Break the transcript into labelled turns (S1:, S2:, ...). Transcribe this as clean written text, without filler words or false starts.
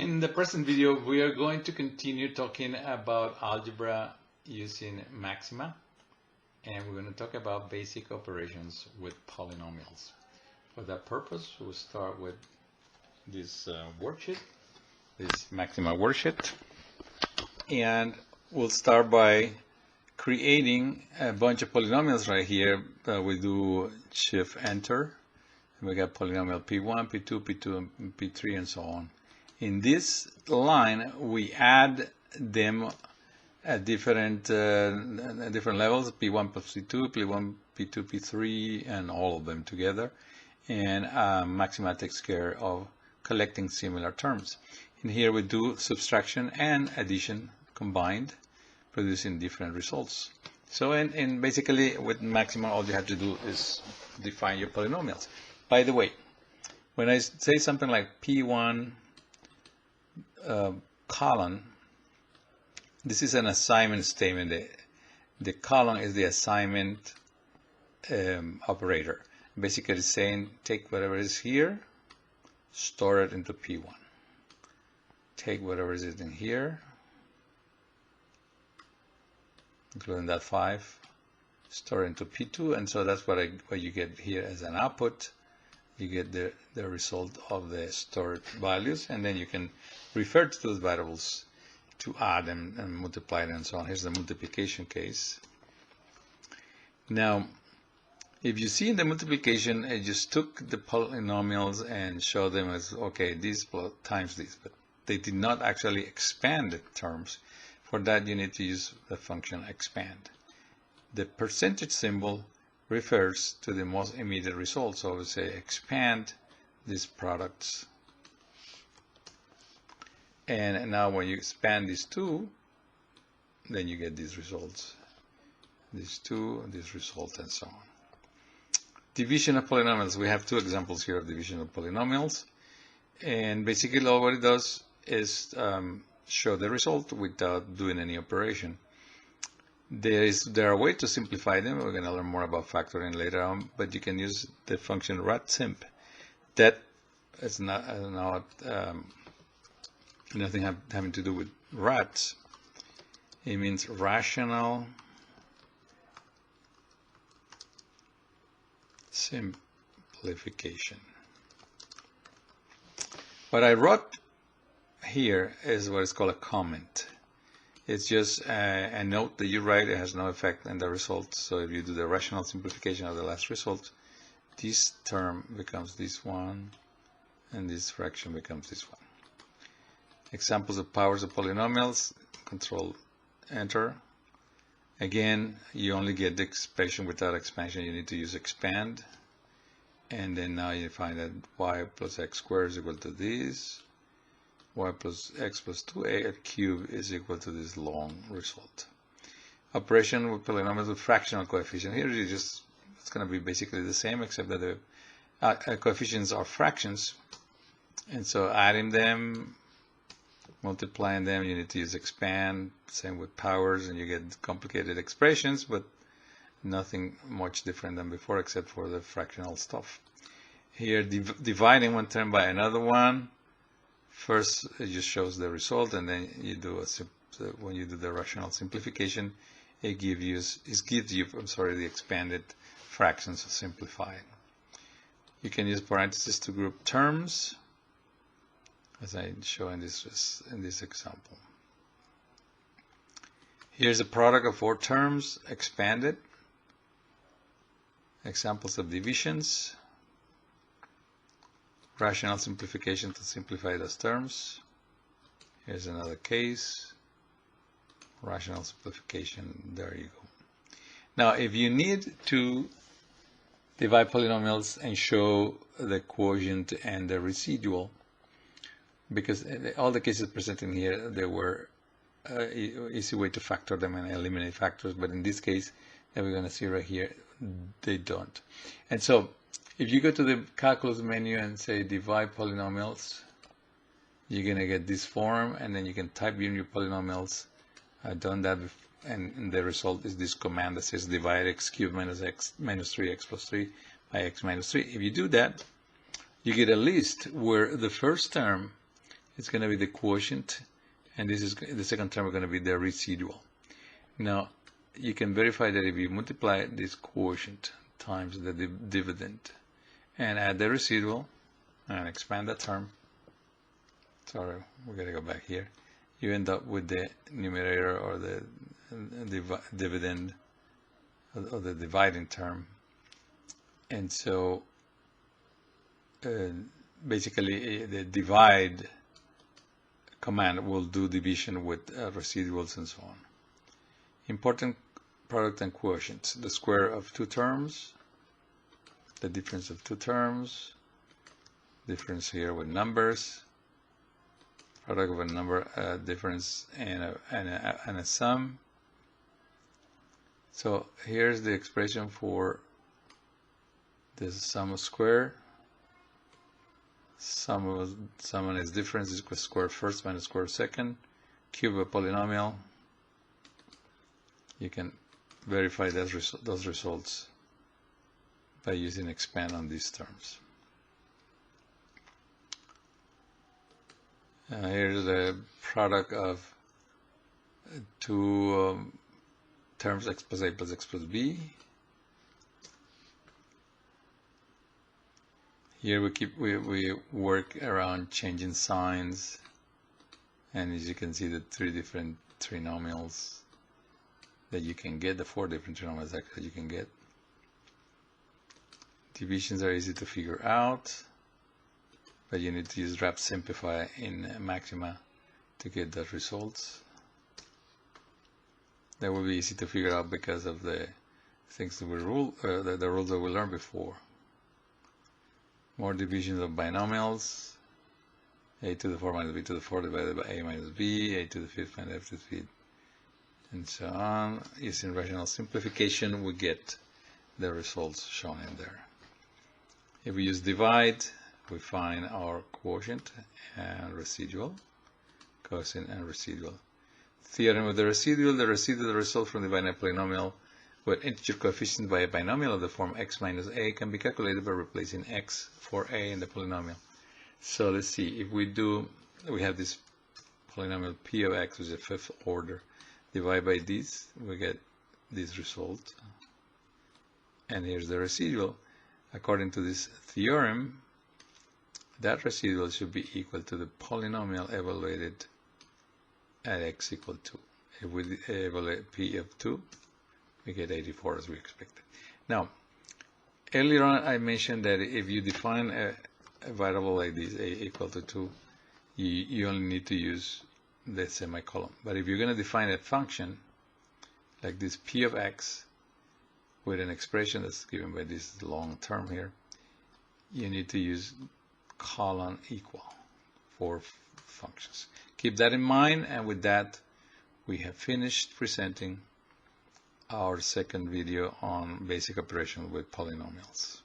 S1: In the present video, we are going to continue talking about algebra using Maxima, and we're going to talk about basic operations with polynomials. For that purpose, we'll start with this worksheet, this Maxima worksheet, and we'll start by creating a bunch of polynomials right here. We do Shift Enter, and we got polynomial P1, P2, P2, and P3, and so on. In this line, we add them at different levels, P1 plus P2, P1, P2, P3, and all of them together. And Maxima takes care of collecting similar terms. In here, we do subtraction and addition combined, producing different results. So, and basically, with Maxima, all you have to do is define your polynomials. By the way, when I say something like P1 column, this is an assignment statement. The column is the assignment operator. Basically it's saying take whatever is here, store it into P1. Take whatever is in here, including that 5, store it into P2, and so that's what you get here as an output. You get the result of the stored values, and then you can refer to those variables to add them and multiply them and so on. Here's the multiplication case. Now, if you see in the multiplication, I just took the polynomials and showed them as, okay, this times this, but they did not actually expand the terms. For that, you need to use the function expand. The percentage symbol refers to the most immediate result. So I would say expand these products. And now when you expand these two, then you get these results. These two, this result, and so on. Division of polynomials. We have two examples here of division of polynomials. And basically all what it does is show the result without doing any operation. There are ways to simplify them. We're going to learn more about factoring later on, but you can use the function ratsimp. That is nothing having to do with rats. It means rational simplification. What I wrote here is what is called a comment. It's just a note that you write. It has no effect on the result. So if you do the rational simplification of the last result, this term becomes this one, and this fraction becomes this one. Examples of powers of polynomials, Control Enter. Again, you only get the expression without expansion. You need to use expand. And then now you find that y plus x squared is equal to this. Y plus x plus 2a cubed is equal to this long result. Operation with polynomials with fractional coefficient. Here it's going to be basically the same, except that the coefficients are fractions. And so adding them, multiplying them, you need to use expand. Same with powers, and you get complicated expressions, but nothing much different than before except for the fractional stuff. Here, dividing one term by another one. First, it just shows the result, and then you do when you do the rational simplification, it gives you the expanded fractions simplified. You can use parentheses to group terms, as I show in this example. Here's a product of 4 terms expanded. Examples of divisions. Rational simplification to simplify those terms. Here's another case. Rational simplification. There you go. Now, if you need to divide polynomials and show the quotient and the residual, because all the cases presented here, they were easy way to factor them and eliminate factors, but in this case that we're going to see right here, they don't. And so if you go to the calculus menu and say divide polynomials, you're going to get this form, and then you can type in your polynomials. I've done that before, and the result is this command that says divide x cubed minus x minus 3x plus 3 by x minus 3. If you do that, you get a list where the first term it's going to be the quotient, and this is the second term is going to be the residual. Now, you can verify that if you multiply this quotient times the dividend and add the residual and expand that term, sorry, we got to go back here, you end up with the numerator or the dividend or the dividing term. And so basically the divide command will do division with residuals and so on. Important product and quotients: the square of two terms, the difference of two terms, difference here with numbers, product of a number, difference and a sum. So here's the expression for the sum of square. Sum and its difference is equal to square first minus square second, cube of a polynomial. You can verify those results by using expand on these terms. Here's the product of two terms, x plus a plus x plus b. Here we work around changing signs, and as you can see, the three different trinomials that you can get, the four different trinomials that you can get. Divisions are easy to figure out, but you need to use wrap simplify in Maxima to get the results. That will be easy to figure out because of the things that we the rules that we learned before. More divisions of binomials: a to the 4 minus b to the 4 divided by a minus b, a to the 5th minus f to the 5th, and so on. Using rational simplification, we get the results shown in there. If we use divide, we find our quotient and residual, quotient and residual. Theorem of the residual result from dividing a polynomial with integer coefficients by a binomial of the form x minus a can be calculated by replacing x for a in the polynomial. So let's see, if we have this polynomial p of x, which is a fifth order, divide by this, we get this result. And here's the residual. According to this theorem, that residual should be equal to the polynomial evaluated at x equal 2. If we evaluate p of 2, we get 84 as we expected. Now, earlier on I mentioned that if you define a variable like this, a equal to 2, you only need to use the semicolon. But if you're going to define a function like this p of x with an expression that's given by this long term here, you need to use colon equal for functions. Keep that in mind, and with that we have finished presenting our second video on basic operations with polynomials.